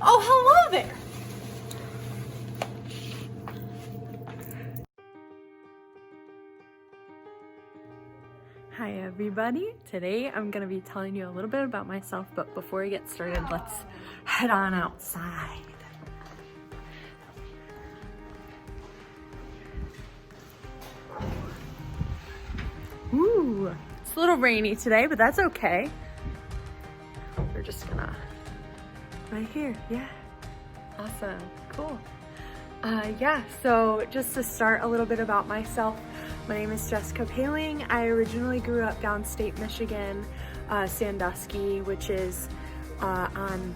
Oh, hello there. Hi everybody. Today I'm going to be telling you a little bit about myself, but before we get started, let's head on outside. Ooh, it's a little rainy today, but that's okay. We're just gonna, right here, yeah. Awesome, cool. Yeah, so just to start a little bit about myself, my name is Jessica Paling. I originally grew up downstate Michigan, Sandusky, which is on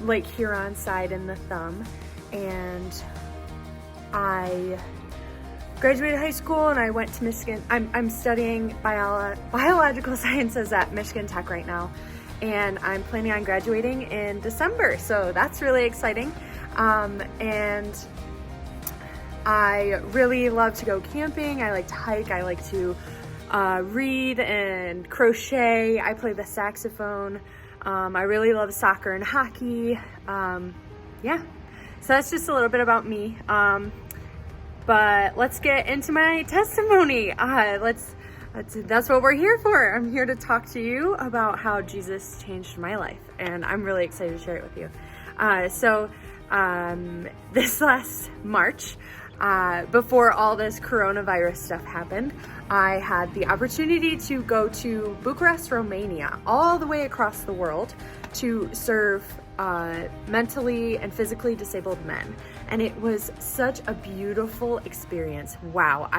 Lake Huron side in the Thumb. And I graduated high school and I went to Michigan. I'm studying biological sciences at Michigan Tech right now. And I'm planning on graduating in December, so that's really exciting. And I really love to go camping. I like to hike. I like to read and crochet. I play the saxophone. I really love soccer and hockey. Yeah, so that's just a little bit about me. But let's get into my testimony. That's what we're here for. I'm here to talk to you about how Jesus changed my life, and I'm really excited to share it with you. This last March, before all this coronavirus stuff happened, I had the opportunity to go to Bucharest, Romania, all the way across the world to serve mentally and physically disabled men. And it was such a beautiful experience. Wow,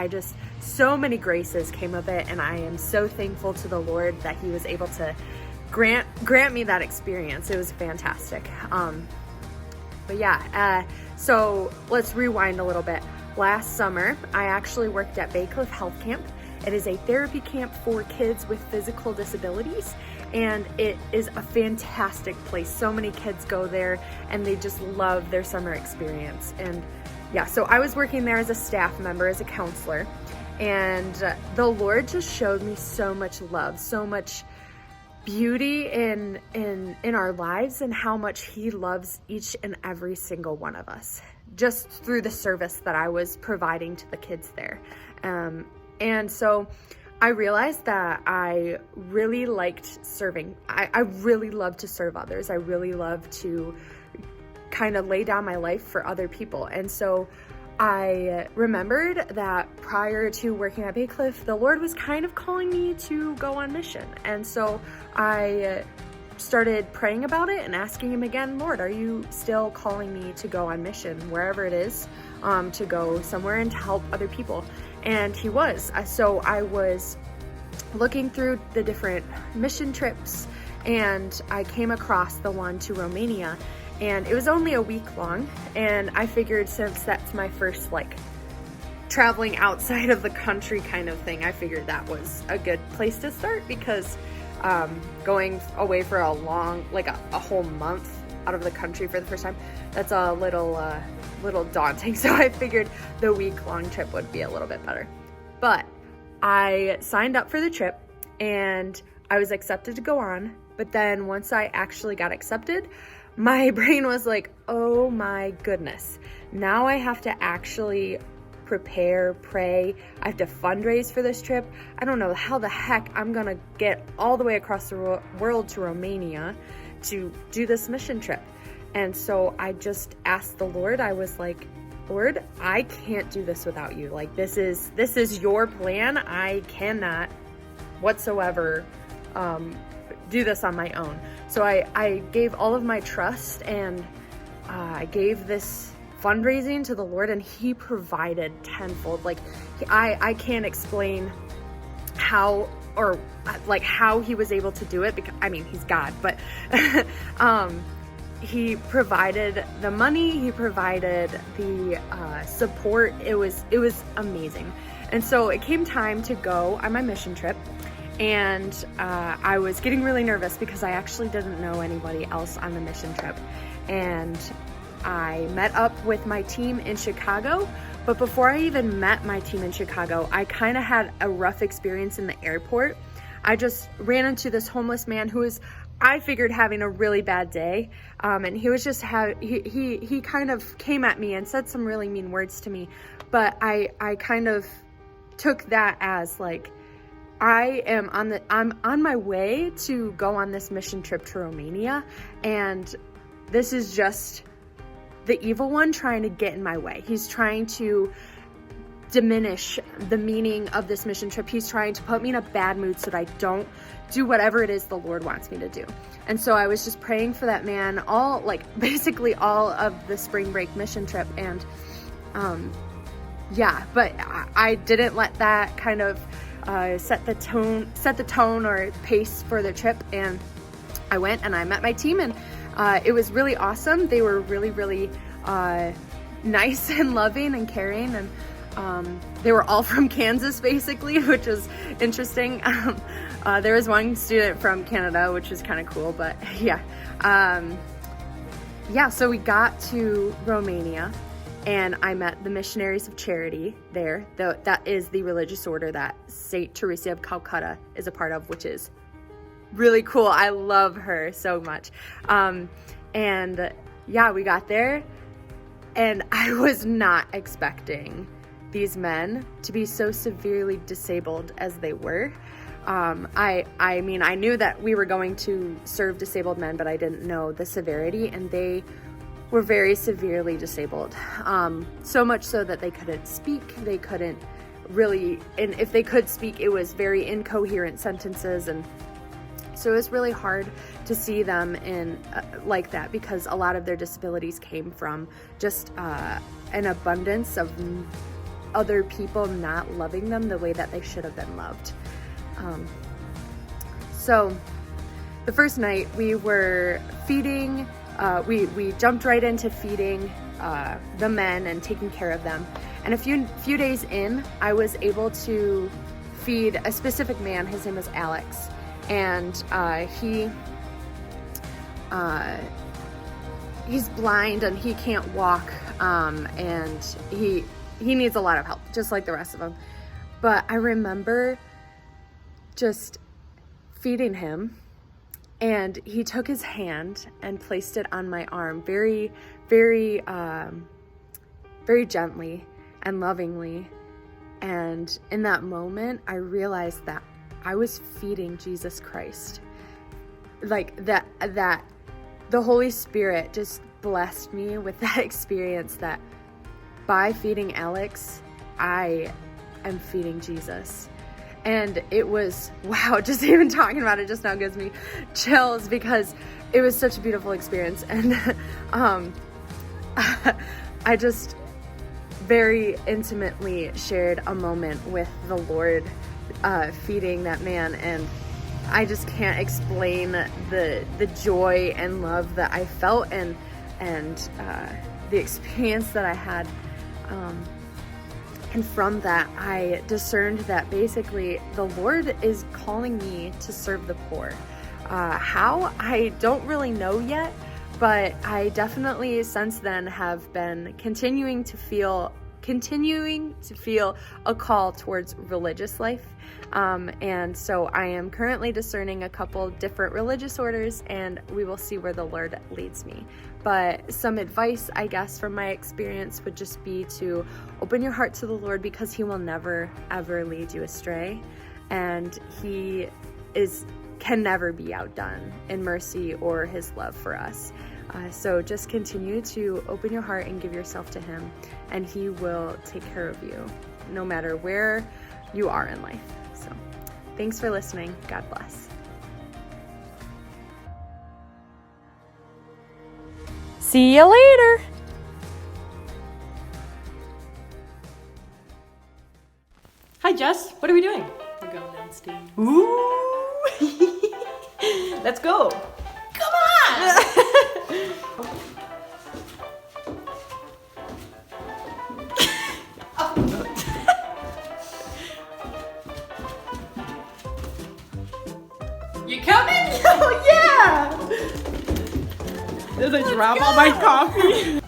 so many graces came of it, and I am so thankful to the Lord that He was able to grant me that experience. It was fantastic. But yeah, so let's rewind a little bit. Last summer, I actually worked at Bay Cliff Health Camp. It is a therapy camp for kids with physical disabilities, and it is a fantastic place. So many kids go there and they just love their summer experience. And yeah, so I was working there as a staff member, as a counselor, and the Lord just showed me so much love, so much beauty in our lives, and how much He loves each and every single one of us, just through the service that I was providing to the kids there. And so I realized that I really liked serving. I really love to serve others. I really love to kind of lay down my life for other people. And so I remembered that prior to working at Bay Cliff, the Lord was kind of calling me to go on mission. And so I started praying about it and asking Him again, Lord, are you still calling me to go on mission, wherever it is, to go somewhere and to help other people? And He was. So I was looking through the different mission trips, and I came across the one to Romania, and it was only a week long. And I figured, since that's my first traveling outside of the country kind of thing, I figured that was a good place to start, because going away for a long, a whole month out of the country for the first time, that's a little daunting. So I figured the week-long trip would be a little bit better. But I signed up for the trip and I was accepted to go on. But then once I actually got accepted, my brain was like, oh my goodness, now I have to actually prepare, pray. I have to fundraise for this trip. I don't know how the heck I'm gonna get all the way across the world to Romania to do this mission trip. And so I just asked the Lord. I was like, Lord, I can't do this without you. This is your plan. I cannot whatsoever do this on my own. So I gave all of my trust, and I gave this fundraising to the Lord, and He provided tenfold. I can't explain how He was able to do it, because He's God, but He provided the money, He provided the support. It was amazing. And so it came time to go on my mission trip, and I was getting really nervous because I actually didn't know anybody else on the mission trip. And I met up with my team in Chicago, but before I even met my team in Chicago, I kind of had a rough experience in the airport. I just ran into this homeless man who was I figured having a really bad day, and he was just he kind of came at me and said some really mean words to me, but I kind of took that as like, I'm on my way to go on this mission trip to Romania, and this is just the evil one trying to get in my way. He's trying to diminish the meaning of this mission trip. He's trying to put me in a bad mood so that I don't do whatever it is the Lord wants me to do. And so I was just praying for that man basically all of the spring break mission trip. And but I didn't let that kind of set the tone or pace for the trip. And I went and I met my team, and it was really awesome. They were really, really nice and loving and caring, and they were all from Kansas basically, which was interesting. There was one student from Canada, which was kind of cool, but so we got to Romania, and I met the Missionaries of Charity there. That is the religious order that St. Teresa of Calcutta is a part of, which is really cool. I love her so much. We got there, and I was not expecting these men to be so severely disabled as they were. I mean, I knew that we were going to serve disabled men, but I didn't know the severity, and they were very severely disabled. So much so that they couldn't speak, they couldn't really, and if they could speak, it was very incoherent sentences, and so it was really hard to see them in like that, because a lot of their disabilities came from just an abundance of other people not loving them the way that they should have been loved. So the first night we were feeding, we jumped right into feeding the men and taking care of them. And a few days in, I was able to feed a specific man. His name was Alex, and he's blind and he can't walk, and he needs a lot of help, just like the rest of them. But I remember just feeding him, and he took his hand and placed it on my arm very, very, very gently and lovingly. And in that moment, I realized that I was feeding Jesus Christ. Like that the Holy Spirit just blessed me with that experience, that by feeding Alex, I am feeding Jesus. And it was, wow, just even talking about it just now gives me chills, because it was such a beautiful experience. And I just very intimately shared a moment with the Lord feeding that man, and I just can't explain the joy and love that I felt, and the experience that I had. And from that, I discerned that basically the Lord is calling me to serve the poor. How? I don't really know yet, but I definitely since then have been continuing to feel a call towards religious life. And so I am currently discerning a couple different religious orders, and we will see where the Lord leads me. But some advice, I guess, from my experience would just be to open your heart to the Lord, because He will never, ever lead you astray. And He can never be outdone in mercy or His love for us. So just continue to open your heart and give yourself to Him, and He will take care of you no matter where you are in life. So thanks for listening. God bless. See you later. Hi, Jess. What are we doing? We're going downstairs. Ooh. Let's go. Come on! You coming? Oh, yeah! There's a drop on my coffee.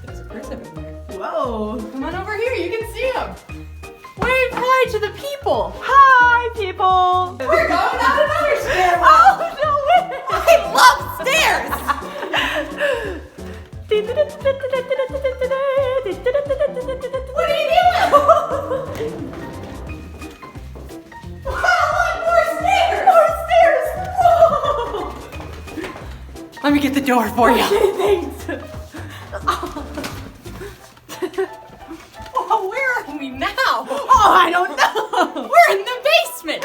There's a person in there. Whoa. Come on over here. You can see him. Wave hi to the people. Hi, people. We're going down another stairwell. Oh, no way. I love stairs. What are you doing? Wow, look, more stairs. More stairs. Whoa. Let me get the door for you. Okay, thanks. Oh, where are we now? Oh, I don't know. We're in the basement.